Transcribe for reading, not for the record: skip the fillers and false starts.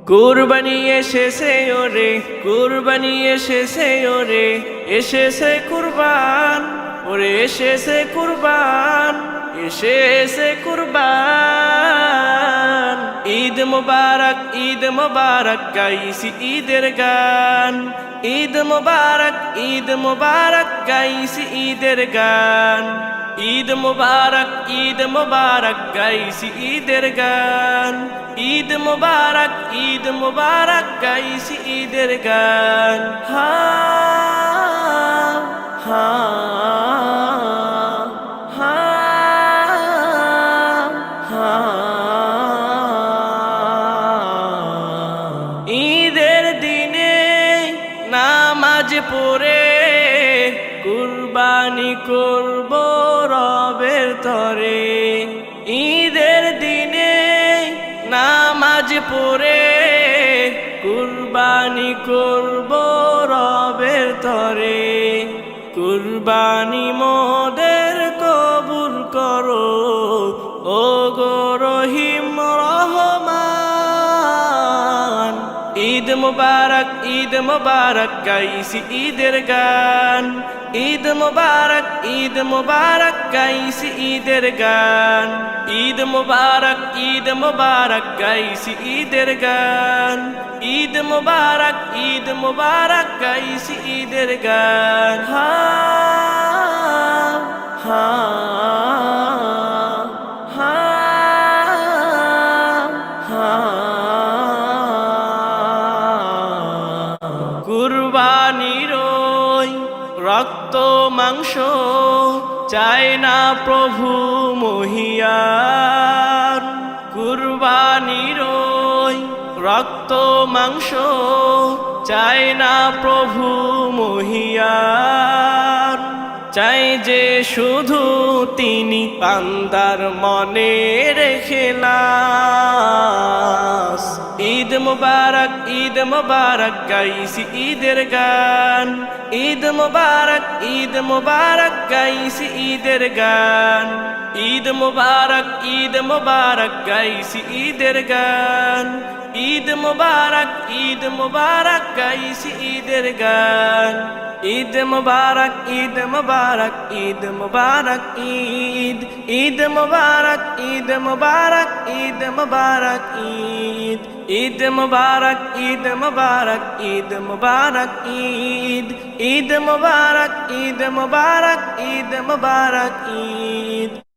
কুরবানি এসেছে ওরে, কুরবানি এসেছে ওরে, এসেছে কুরবান, ওরে এসেছে কুরবান, এসেছে কুরবান। ঈদ মুবারক, ঈদ মুবারক, গাইছি ঈদের গান। ঈদ মুবারক, ঈদ মুবারক, গাইছি ঈদের গান। ঈদ মুবারক, ঈদ মুবারক, গাইছি ঈদের গান। ঈদ মুবারক, ঈদ মুবারক, গাইছি ঈদের গান। হা হা হা হা। ঈদের দিনে নামাজ পড়ে কুরবানি করব রবের তরে। ঈদের দিনে নামাজ পড়ে কুরবানি করব রবের তরে। কুরবানি মোদের কবুল করো ও গো রহিম রহমান। ঈদ মুবারক, ঈদ মুবারক, গাইছি ঈদের গান। ঈদ মুবারক, ঈদ মুবারক, গাইছি ঈদের গান। ঈদ মুবারক, ঈদ মুবারক, গাইছি ঈদের গান। ঈদ মুবারক, ঈদ মুবারক, গাইছি ঈদের গান। হা হা হা হা। কুরবানির ওই রক্ত মাংস চায় না প্রভু মহিয়ার। কুরবানির ওই রক্ত মাংস চায় না প্রভু মহিয়ার। চাই যে শুধু তিনি বান্দার মনে রেখে লাস। ঈদ মুবারক, ঈদ মুবারক, গাইছি ঈদের গান। ঈদ মুবারক, ঈদ মুবারক, গাইছি ঈদের গান। ঈদ মুবারক, ঈদ মুবারক, গাইছি ঈদের গান। ঈদ মুবারক, ঈদ মুবারক, গাইছি ঈদের গান। ঈদ মুবারক, ঈদ মুবারক, ঈদ মুবারক, ঈদ। ঈদ মুবারক, ঈদ মুবারক, ঈদ মুবারক, ঈদ। ঈদ মুবারক, ঈদ মুবারক, ঈদ মুবারক, ঈদ। ঈদ মুবারক, ঈদ মুবারক, ঈদ মুবারক, ঈদ।